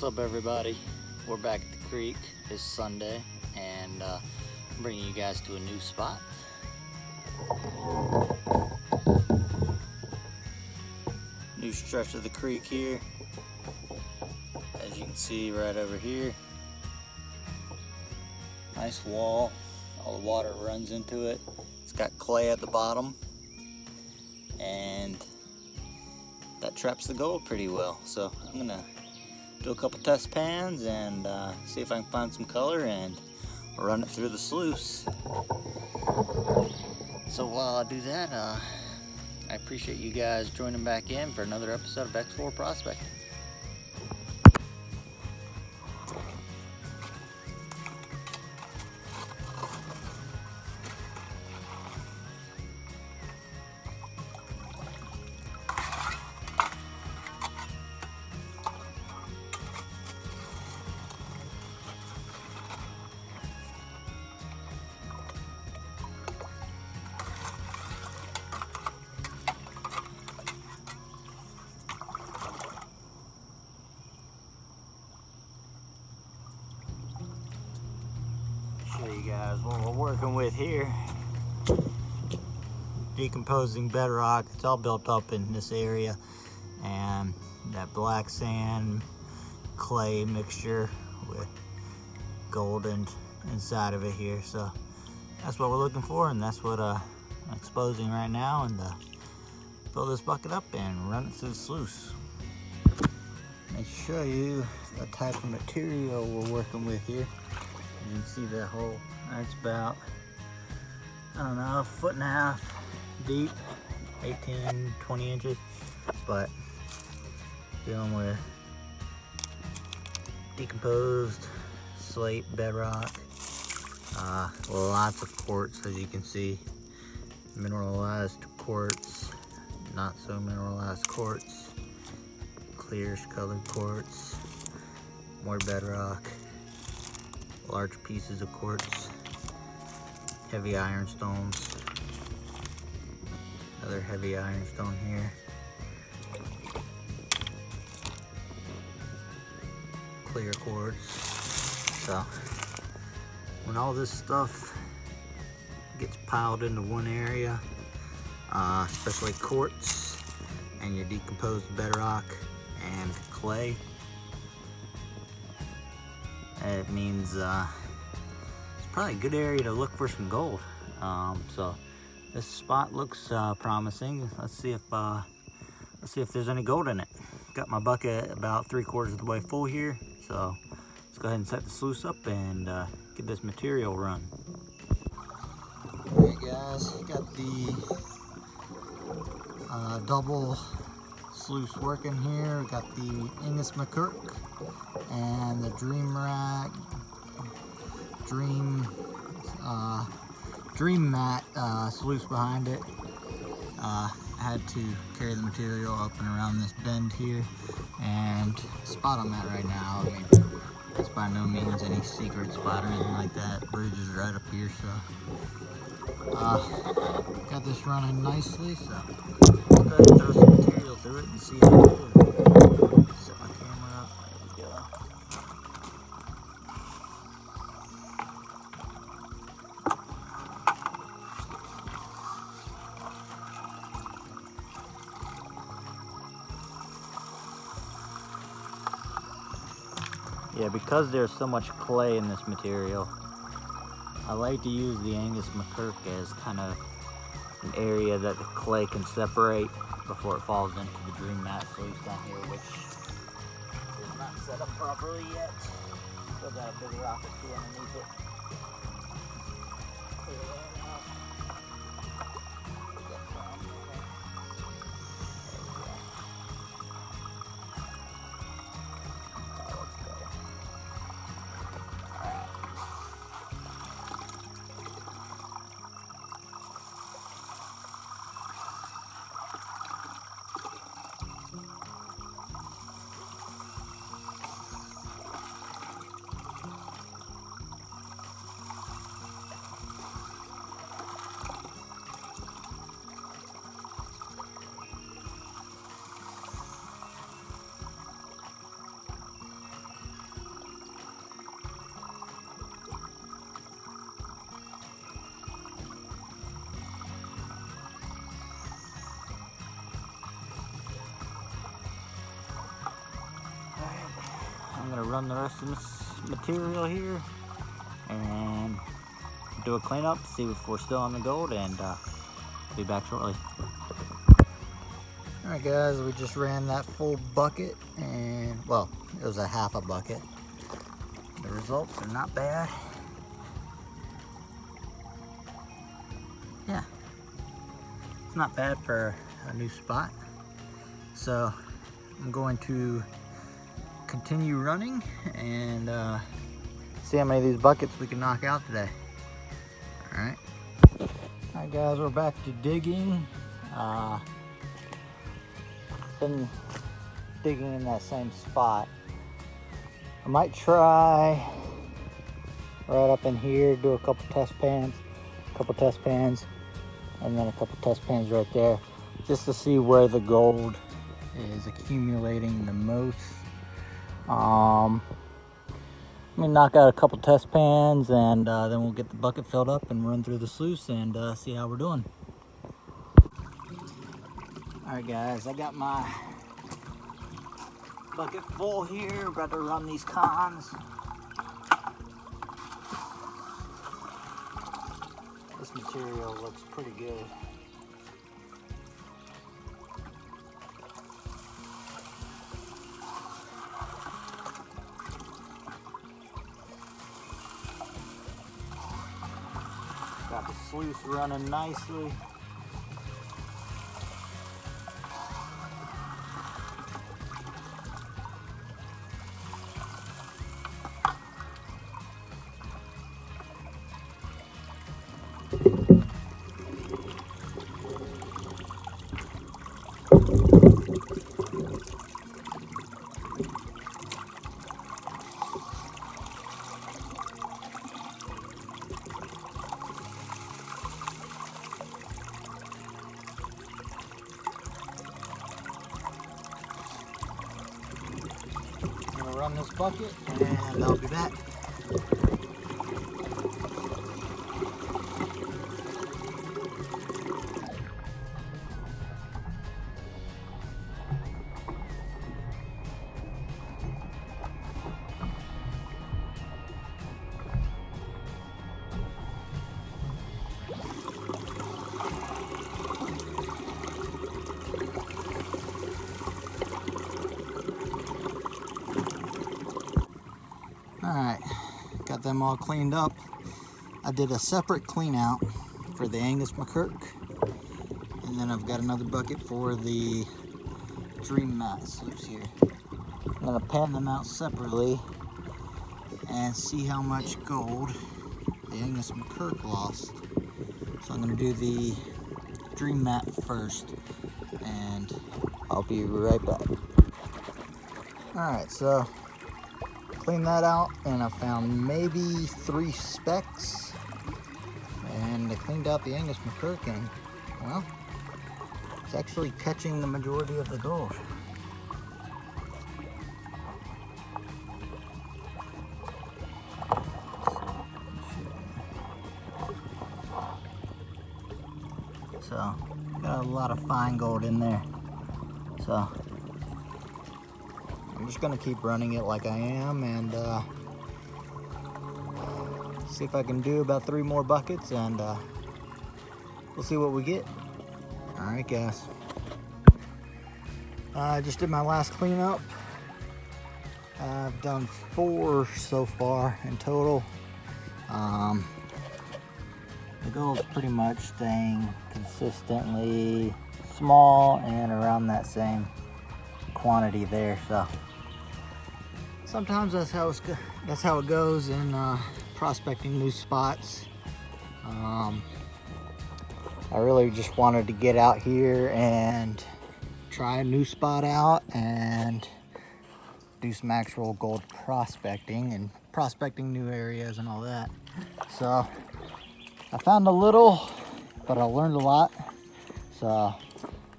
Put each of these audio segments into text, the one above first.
What's up, everybody? We're back at the creek. It's Sunday, and I'm bringing you guys to a new spot. New stretch of the creek here. As you can see right over here. Nice wall. All the water runs into it. It's got clay at the bottom, and that traps the gold pretty well. So I'm gonna do a couple test pans and see if I can find some color and run it through the sluice. So while I do that, I appreciate you guys joining back in for another episode of X4 Prospecting. Show you guys what we're working with here. Decomposing bedrock. It's all built up in this area, and that black sand clay mixture with golden inside of it here. So that's what we're looking for, and that's what I'm exposing right now, and fill this bucket up and run it through the sluice. Let me show you the type of material we're working with here. You can see that hole. That's about, I don't know, 1.5 feet deep, 18, 20 inches. But dealing with decomposed slate bedrock, lots of quartz, as you can see, mineralized quartz, not so mineralized quartz, clearish colored quartz, more bedrock, large pieces of quartz, heavy ironstones, another heavy ironstone here, clear quartz. So when all this stuff gets piled into one area, especially quartz and your decomposed bedrock and clay, it means it's probably a good area to look for some gold. So this spot looks promising. Let's see if there's any gold in it. Got my bucket about 3/4 of the way full here, so let's go ahead and set the sluice up and get this material run. All right, guys, got the double sluice working here. We got the Angus McCurk and the Dream Mat sluice behind it. Had to carry the material up and around this bend here, and the spot I'm at right now, I mean, it's by no means any secret spot or anything like that. The bridge is right up here, so got this running nicely. So let's go ahead and throw some material through it and see how it goes. Set my camera up. There we go. Yeah, because there's so much clay in this material, I like to use the Angus McCurk as kind of an area that the clay can separate before it falls into the Dream Mat sluice down here, which is not set up properly yet. Still got a big rock or two underneath it. Clear that out. Get that down there. There we go. That looks better. Alright. run the rest of this material here and do a cleanup, see if we're still on the gold, and be back shortly. Alright guys, we just ran that full bucket, and well, it was a half a bucket. The results are not bad. Yeah, it's not bad for a new spot. So I'm going to continue running and see how many of these buckets we can knock out today. Alright guys, we're back to digging. Been digging in that same spot. I might try right up in here, do a couple test pans, and then a couple test pans right there, just to see where the gold is accumulating the most. Let me knock out a couple test pans, and then we'll get the bucket filled up and run through the sluice and see how we're doing. Alright guys, I got my bucket full here, about to run these cons. This material looks pretty good. Got the sluice running nicely. Run this bucket and I'll be back. Alright, got them all cleaned up. I did a separate clean out for the Angus McKirk, and then I've got another bucket for the Dream Mat sluice here. I'm going to pan them out separately and see how much gold the Angus McKirk lost. So I'm going to do the Dream Mat first, and I'll be right back. Alright, so clean that out, and I found maybe 3 specks, and I cleaned out the Angus McKirk, and well, it's actually catching the majority of the gold. So got a lot of fine gold in there, so I'm just gonna keep running it like I am, and see if I can do about 3 more buckets, and we'll see what we get. All right, guys. I just did my last cleanup. I've done 4 so far in total. The gold's pretty much staying consistently small and around that same quantity there, so sometimes that's how it goes in prospecting new spots. I really just wanted to get out here and try a new spot out and do some actual gold prospecting and prospecting new areas and all that. So I found a little, but I learned a lot. So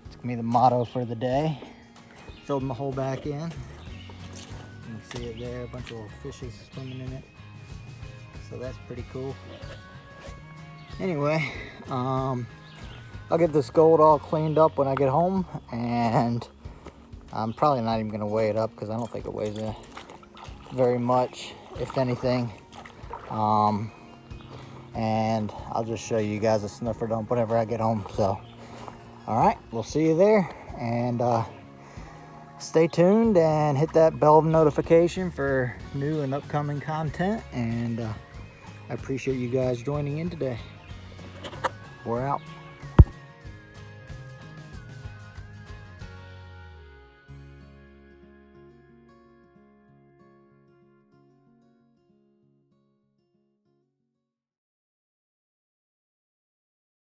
it's gonna be the motto for the day. Filled my hole back in. You can see it there, a bunch of little fishes swimming in it. So that's pretty cool. Anyway, I'll get this gold all cleaned up when I get home, and I'm probably not even gonna weigh it up because I don't think it weighs very much, if anything. And I'll just show you guys a sniffer dump whenever I get home. So, all right, we'll see you there. And stay tuned and hit that bell notification for new and upcoming content. And I appreciate you guys joining in today. We're out.